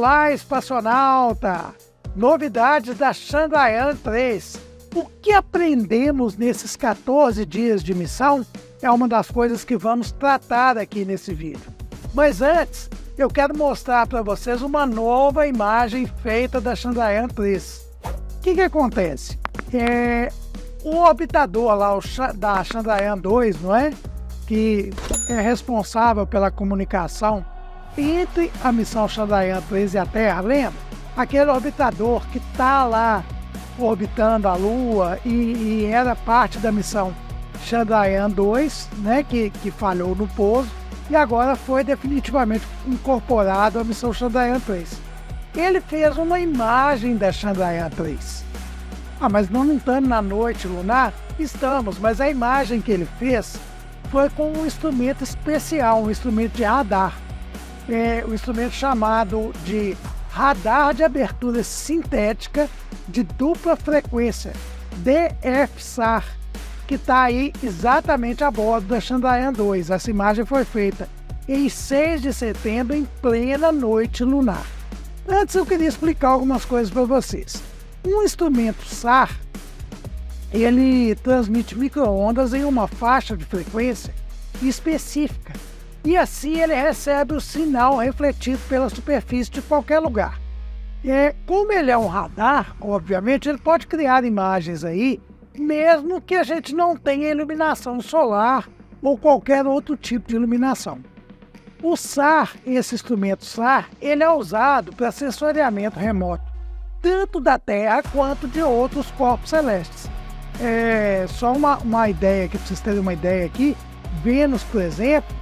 Olá, espaçonauta! Novidades da Chandrayaan-3. O que aprendemos nesses 14 dias de missão é uma das coisas que vamos tratar aqui nesse vídeo. Mas antes, eu quero mostrar para vocês uma nova imagem feita da Chandrayaan-3. O que acontece? O orbitador lá, da Chandrayaan-2, não é? Que é responsável pela comunicação entre a missão Chandrayaan-3 e a Terra, lembra? Aquele orbitador que está lá orbitando a Lua e era parte da missão Chandrayaan-2, né, que falhou no pouso e agora foi definitivamente incorporado à missão Chandrayaan-3. Ele fez uma imagem da Chandrayaan-3. Mas não estamos na noite lunar? Estamos, mas a imagem que ele fez foi com um instrumento especial, um instrumento de radar. Um instrumento chamado de Radar de Abertura Sintética de Dupla Frequência, DFSAR, que está aí exatamente a bordo da Chandrayaan-2. Essa imagem foi feita em 6 de setembro, em plena noite lunar. Antes eu queria explicar algumas coisas para vocês. Um instrumento SAR, ele transmite micro-ondas em uma faixa de frequência específica. E assim ele recebe o sinal refletido pela superfície de qualquer lugar. Como ele é um radar, obviamente, ele pode criar imagens aí, mesmo que a gente não tenha iluminação solar ou qualquer outro tipo de iluminação. O SAR, esse instrumento SAR, ele é usado para sensoriamento remoto, tanto da Terra quanto de outros corpos celestes. Só uma ideia, que para vocês terem uma ideia aqui, Vênus, por exemplo,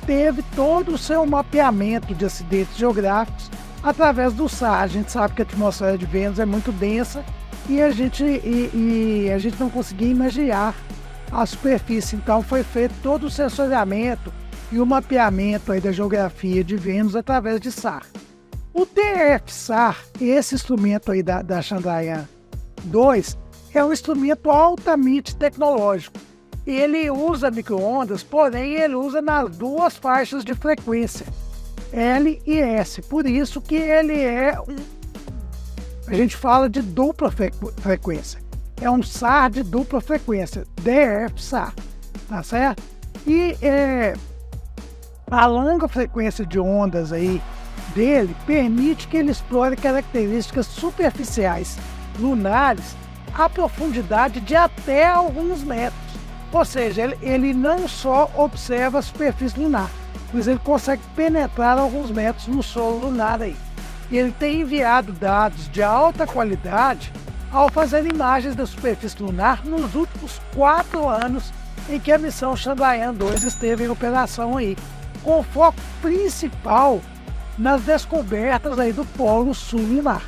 teve todo o seu mapeamento de acidentes geográficos através do SAR. A gente sabe que a atmosfera de Vênus é muito densa e a gente não conseguia imaginar a superfície. Então foi feito todo o sensoriamento e o mapeamento aí da geografia de Vênus através de SAR. O DFSAR, esse instrumento aí da Chandrayaan-2, é um instrumento altamente tecnológico. Ele usa micro-ondas, porém ele usa nas duas faixas de frequência, L e S. Por isso que ele a gente fala de dupla frequência. É um SAR de dupla frequência, DF-SAR, tá certo? E a longa frequência de ondas aí dele permite que ele explore características superficiais lunares a profundidade de até alguns metros. Ou seja, ele não só observa a superfície lunar, mas ele consegue penetrar alguns metros no solo lunar aí. E ele tem enviado dados de alta qualidade ao fazer imagens da superfície lunar nos últimos 4 anos em que a missão Chandrayaan-2 esteve em operação aí, com foco principal nas descobertas aí do polo sul lunar.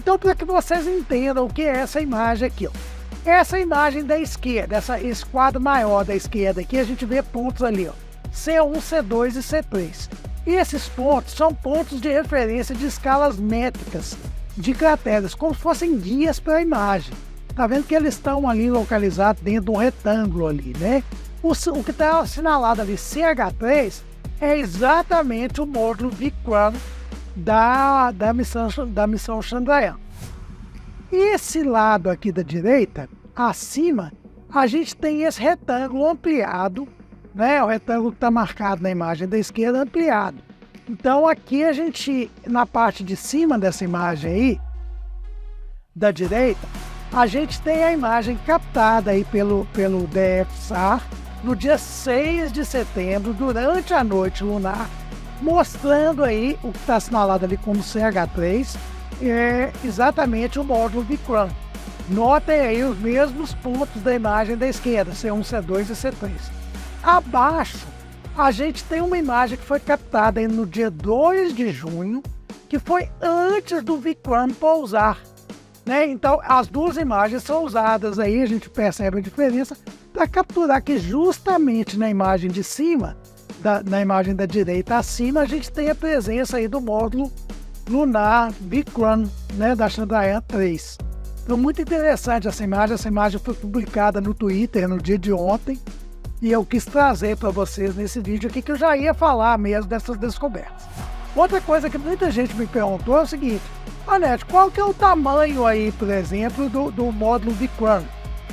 Então, para que vocês entendam o que é essa imagem aqui, essa imagem da esquerda, esse quadro maior da esquerda aqui, a gente vê pontos ali, C1, C2 e C3. E esses pontos são pontos de referência de escalas métricas de crateras, como se fossem guias para a imagem. Tá vendo que eles estão ali localizados dentro de um retângulo ali, né? O que está assinalado ali, CH3, é exatamente o módulo Vikram da missão Chandrayaan. Esse lado aqui da direita, acima, a gente tem esse retângulo ampliado, né? O retângulo que está marcado na imagem da esquerda ampliado. Então aqui a gente, na parte de cima dessa imagem aí, da direita, a gente tem a imagem captada aí pelo DFSAR no dia 6 de setembro, durante a noite lunar, mostrando aí o que está assinalado ali como CH3, exatamente o módulo Vikram. Notem aí os mesmos pontos da imagem da esquerda, C1, C2 e C3. Abaixo, a gente tem uma imagem que foi captada aí no dia 2 de junho, que foi antes do Vikram pousar, né? Então, as duas imagens são usadas aí, a gente percebe a diferença, para capturar que justamente na imagem de cima, na imagem da direita acima, a gente tem a presença aí do módulo lunar Vikram, né, da Chandrayaan-3. Então, muito interessante essa imagem foi publicada no Twitter no dia de ontem, e eu quis trazer para vocês nesse vídeo aqui, que eu já ia falar mesmo dessas descobertas. Outra coisa que muita gente me perguntou é o seguinte: Anete, qual que é o tamanho aí, por exemplo, do módulo Vikram?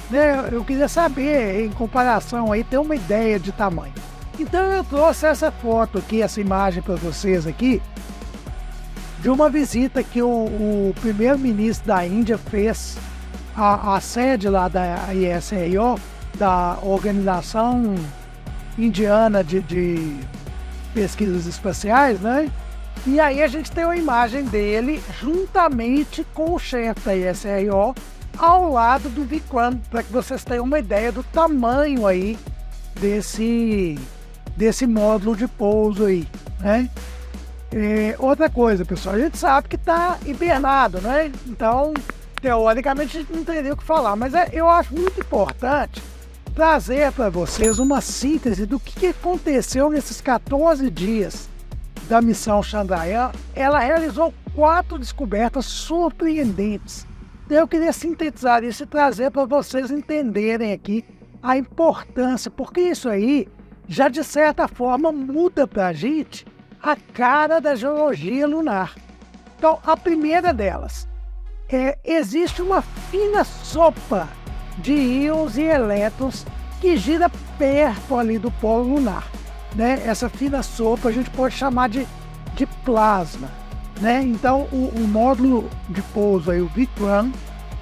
Né? Eu queria saber, em comparação aí, ter uma ideia de tamanho. Então eu trouxe essa foto aqui, essa imagem para vocês aqui, de uma visita que o primeiro-ministro da Índia fez à sede lá da ISRO, da Organização Indiana de Pesquisas Espaciais, né? E aí a gente tem uma imagem dele juntamente com o chefe da ISRO ao lado do Vikram, para que vocês tenham uma ideia do tamanho aí desse módulo de pouso aí, né? Outra coisa, pessoal, a gente sabe que está hibernado, né? Então, teoricamente, a gente não teria o que falar, mas eu acho muito importante trazer para vocês uma síntese do que aconteceu nesses 14 dias da missão Chandrayaan. Ela realizou 4 descobertas surpreendentes. Então, eu queria sintetizar isso e trazer para vocês entenderem aqui a importância, porque isso aí já de certa forma muda para a gente a cara da geologia lunar. Então, a primeira delas existe uma fina sopa de íons e elétrons que gira perto ali do polo lunar, né? Essa fina sopa a gente pode chamar de plasma, né? Então, o módulo de pouso aí, o Vikram,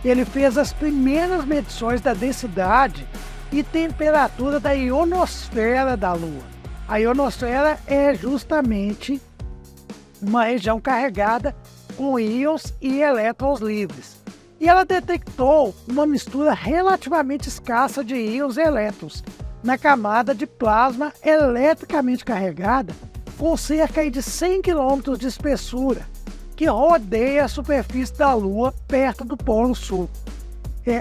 ele fez as primeiras medições da densidade e temperatura da ionosfera da Lua. A ionosfera é justamente uma região carregada com íons e elétrons livres. E ela detectou uma mistura relativamente escassa de íons e elétrons na camada de plasma eletricamente carregada com cerca de 100 km de espessura, que rodeia a superfície da Lua perto do Polo Sul.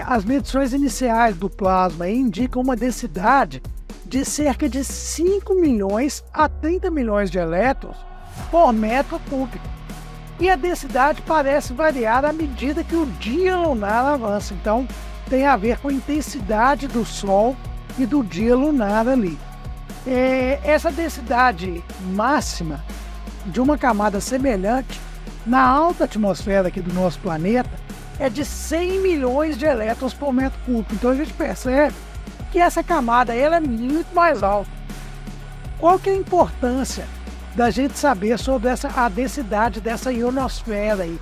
As medições iniciais do plasma indicam uma densidade de cerca de 5 milhões a 30 milhões de elétrons por metro cúbico. E a densidade parece variar à medida que o dia lunar avança. Então, tem a ver com a intensidade do Sol e do dia lunar ali. Essa densidade máxima de uma camada semelhante na alta atmosfera aqui do nosso planeta é de 100 milhões de elétrons por metro cúbico. Então, a gente percebe que essa camada ela é muito mais alta. Qual que é a importância da gente saber sobre a densidade dessa ionosfera aí?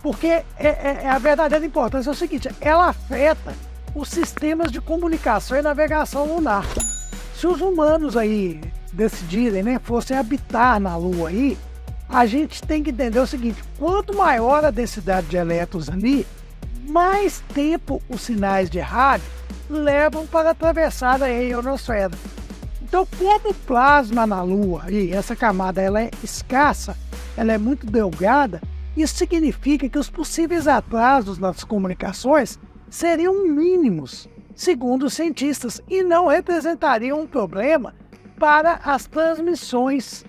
Porque a verdadeira importância é o seguinte: ela afeta os sistemas de comunicação e navegação lunar. Se os humanos aí decidirem, né, fossem habitar na Lua aí, a gente tem que entender o seguinte: quanto maior a densidade de elétrons ali, mais tempo os sinais de rádio levam para atravessar a ionosfera. Então, como o plasma na Lua, e essa camada ela é escassa, ela é muito delgada, isso significa que os possíveis atrasos nas comunicações seriam mínimos, segundo os cientistas, e não representariam um problema para as transmissões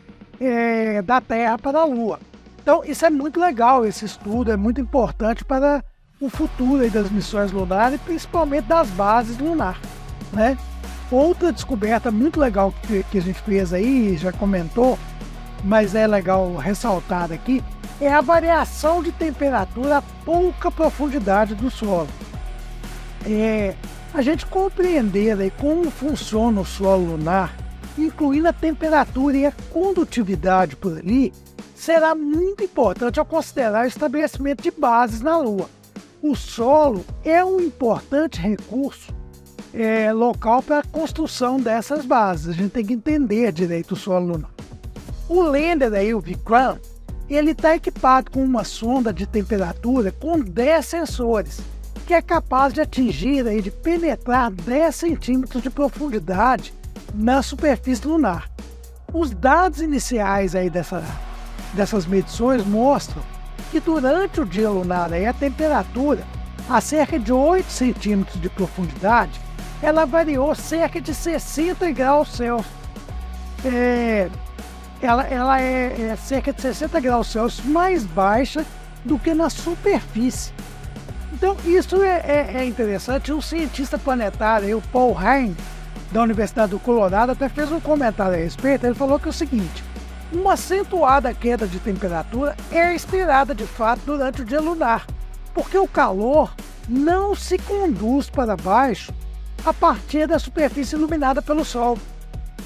da Terra para a Lua. Então, isso é muito legal, esse estudo é muito importante para o futuro aí das missões lunares, principalmente das bases lunares, né? Outra descoberta muito legal que a gente fez aí, já comentou, mas é legal ressaltar aqui, é a variação de temperatura a pouca profundidade do solo. A gente compreender aí como funciona o solo lunar, incluindo a temperatura e a condutividade por ali, será muito importante ao considerar o estabelecimento de bases na Lua. O solo é um importante recurso local para a construção dessas bases. A gente tem que entender direito o solo lunar. O lander aí, o Vikram, ele está equipado com uma sonda de temperatura com 10 sensores, que é capaz de atingir aí, de penetrar 10 centímetros de profundidade na superfície lunar. Os dados iniciais aí dessas medições mostram que durante o dia lunar aí, a temperatura a cerca de 8 centímetros de profundidade ela variou cerca de 60 graus Celsius. Ela é cerca de 60 graus Celsius mais baixa do que na superfície. Então isso é interessante. Um cientista planetário, o Paul Hein, da Universidade do Colorado, até fez um comentário a respeito. Ele falou que é o seguinte: Uma acentuada queda de temperatura é esperada de fato durante o dia lunar, porque o calor não se conduz para baixo a partir da superfície iluminada pelo Sol.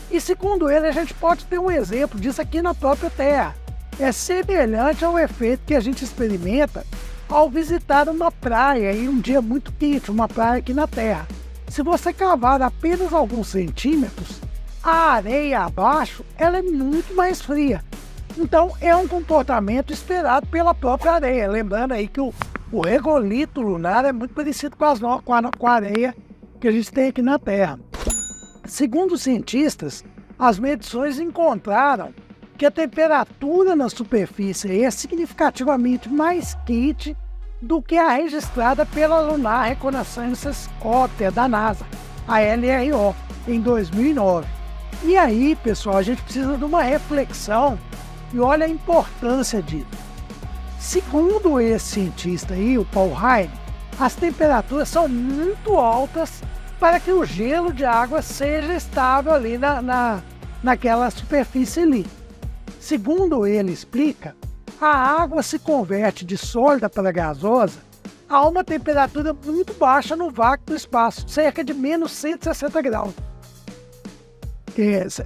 E segundo ele, a gente pode ter um exemplo disso aqui na própria Terra. É semelhante ao efeito que a gente experimenta ao visitar uma praia em um dia muito quente, uma praia aqui na Terra. Se você cavar apenas alguns centímetros, a areia abaixo ela é muito mais fria. Então é um comportamento esperado pela própria areia. Lembrando aí que o regolito lunar é muito parecido com a areia que a gente tem aqui na Terra. Segundo os cientistas, as medições encontraram que a temperatura na superfície é significativamente mais quente do que a registrada pela Lunar Reconnaissance Orbiter da NASA, a LRO, em 2009. E aí, pessoal, a gente precisa de uma reflexão e olha a importância disso. Segundo esse cientista aí, o Paul Heine, as temperaturas são muito altas para que o gelo de água seja estável ali naquela superfície ali. Segundo ele explica, a água se converte de sólida para gasosa a uma temperatura muito baixa no vácuo do espaço, cerca de menos 160 graus.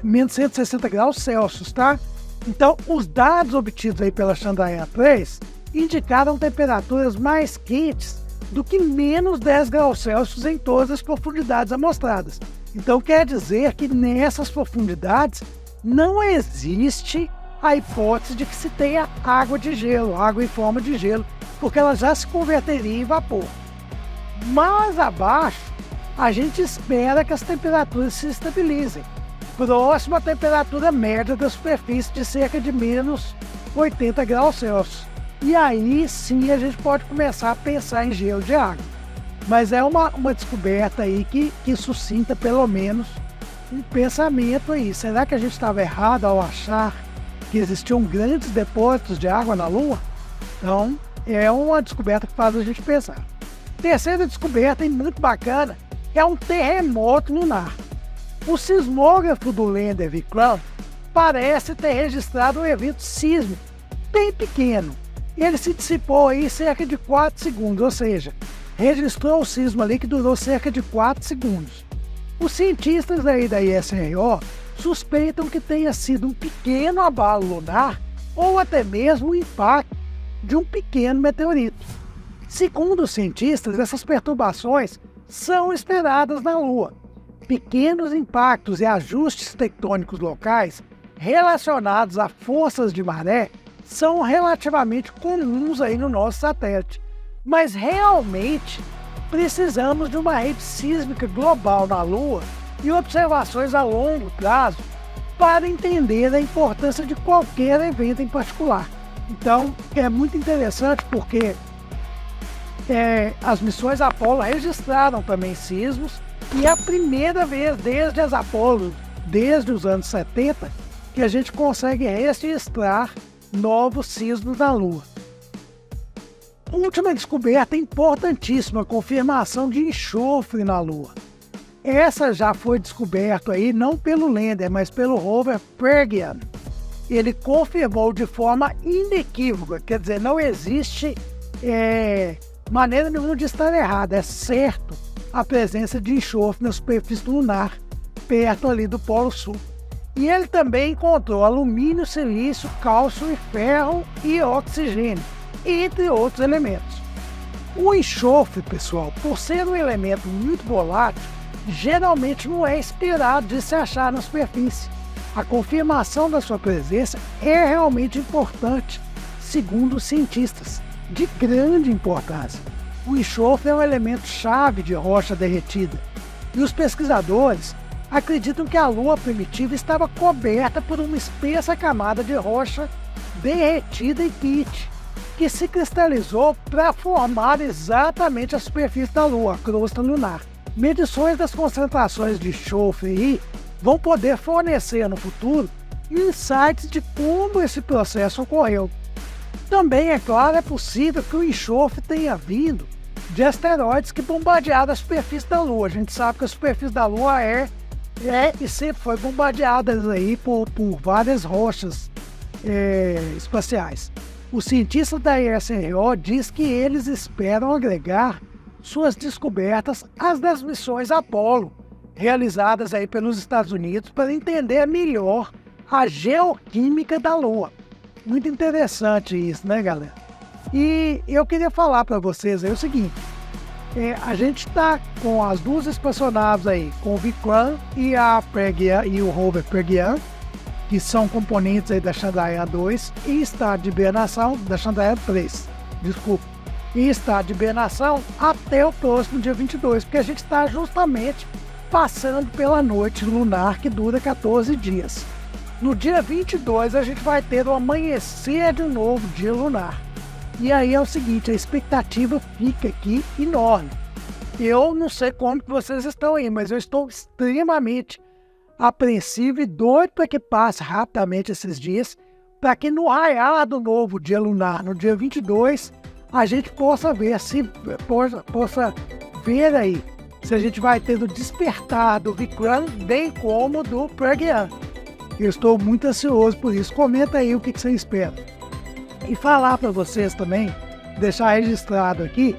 Menos 160 graus Celsius, tá? Então, os dados obtidos aí pela Chandrayaan-3 indicaram temperaturas mais quentes do que menos 10 graus Celsius em todas as profundidades amostradas. Então, quer dizer que nessas profundidades não existe a hipótese de que se tenha água de gelo, água em forma de gelo, porque ela já se converteria em vapor. Mais abaixo, a gente espera que as temperaturas se estabilizem, próximo à temperatura média da superfície de cerca de menos 80 graus Celsius. E aí sim a gente pode começar a pensar em gelo de água. Mas é uma descoberta aí que suscita pelo menos um pensamento aí. Será que a gente estava errado ao achar que existiam grandes depósitos de água na Lua? Então, é uma descoberta que faz a gente pensar. Terceira descoberta, e muito bacana, é um terremoto lunar. O sismógrafo do Lander Vikram parece ter registrado um evento sísmico bem pequeno. Ele se dissipou aí cerca de 4 segundos, ou seja, registrou o sismo ali que durou cerca de 4 segundos. Os cientistas aí da ISRO suspeitam que tenha sido um pequeno abalo lunar ou até mesmo o impacto de um pequeno meteorito. Segundo os cientistas, essas perturbações são esperadas na Lua. Pequenos impactos e ajustes tectônicos locais relacionados a forças de maré são relativamente comuns aí no nosso satélite. Mas realmente precisamos de uma rede sísmica global na Lua e observações a longo prazo para entender a importância de qualquer evento em particular. Então, é muito interessante porque as missões Apollo registraram também sismos e é a primeira vez desde as Apollo, desde os anos 70, que a gente consegue registrar novos sismos na Lua. Última descoberta importantíssima, a confirmação de enxofre na Lua. Essa já foi descoberta aí não pelo Lander, mas pelo rover Pragyan. Ele confirmou de forma inequívoca, quer dizer, não existe maneira nenhuma de estar errado, é certo a presença de enxofre na superfície lunar, perto ali do Polo Sul. E ele também encontrou alumínio, silício, cálcio e ferro e oxigênio, entre outros elementos. O enxofre, pessoal, por ser um elemento muito volátil, geralmente não é esperado de se achar na superfície. A confirmação da sua presença é realmente importante, segundo os cientistas, de grande importância. O enxofre é um elemento chave de rocha derretida, e os pesquisadores acreditam que a Lua primitiva estava coberta por uma espessa camada de rocha derretida e quente, que se cristalizou para formar exatamente a superfície da Lua, a crosta lunar. Medições das concentrações de enxofre aí vão poder fornecer no futuro insights de como esse processo ocorreu. Também, é claro, é possível que o enxofre tenha vindo de asteroides que bombardearam a superfície da Lua. A gente sabe que a superfície da Lua é e sempre foi bombardeada aí por várias rochas espaciais. Os cientistas da ISRO diz que eles esperam agregar suas descobertas às das missões Apollo, realizadas aí pelos Estados Unidos, para entender melhor a geoquímica da Lua. Muito interessante isso, né, galera? E eu queria falar para vocês aí o seguinte, a gente está com as duas espaçonaves aí, com o Vikram e o rover Pragyan, que são componentes aí da Chandrayaan-2, em estado de hibernação da Chandrayaan-3, em estado de hibernação até o próximo dia 22, porque a gente está justamente passando pela noite lunar que dura 14 dias. No dia 22 a gente vai ter o amanhecer de um novo dia lunar. E aí é o seguinte, a expectativa fica aqui enorme. Eu não sei como que vocês estão aí, mas eu estou extremamente apreensivo e doido para que passe rapidamente esses dias, para que no raiar do novo dia lunar, no dia 22, a gente possa ver aí se a gente vai ter o despertar do Vikram, bem como do Pragyan. Eu estou muito ansioso por isso. Comenta aí o que você espera. E falar para vocês também, deixar registrado aqui,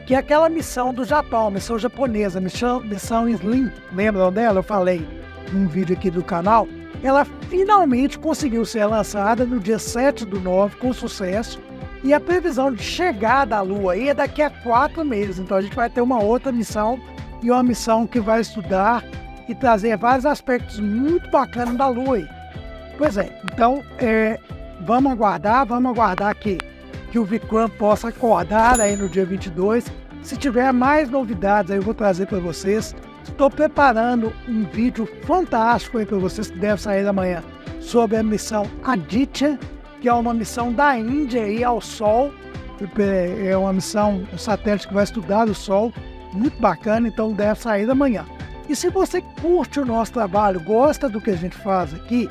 que aquela missão do Japão, missão japonesa, missão Slim, lembram dela? Eu falei num vídeo aqui do canal. Ela finalmente conseguiu ser lançada no dia 7/9 com sucesso. E a previsão de chegada à Lua aí é daqui a 4 meses. Então a gente vai ter uma outra missão, e uma missão que vai estudar e trazer vários aspectos muito bacanas da Lua aí. Pois é, então vamos aguardar que o Vikram possa acordar aí no dia 22. Se tiver mais novidades aí eu vou trazer para vocês. Estou preparando um vídeo fantástico aí para vocês que deve sair amanhã sobre a missão Aditya, que é uma missão da Índia aí ao Sol. É uma missão, um satélite que vai estudar o Sol, muito bacana, então deve sair amanhã. E se você curte o nosso trabalho, gosta do que a gente faz aqui,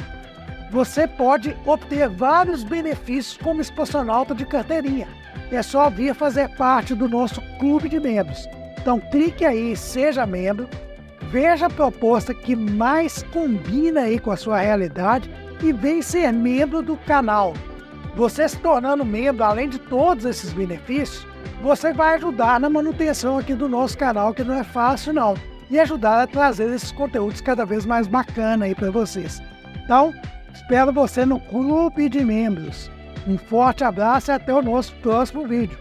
você pode obter vários benefícios como espaçonauta de carteirinha. É só vir fazer parte do nosso clube de membros. Então clique aí, seja membro, veja a proposta que mais combina aí com a sua realidade e vem ser membro do canal. Você se tornando membro, além de todos esses benefícios, você vai ajudar na manutenção aqui do nosso canal, que não é fácil não, e ajudar a trazer esses conteúdos cada vez mais bacanas aí para vocês. Então, espero você no clube de membros. Um forte abraço e até o nosso próximo vídeo.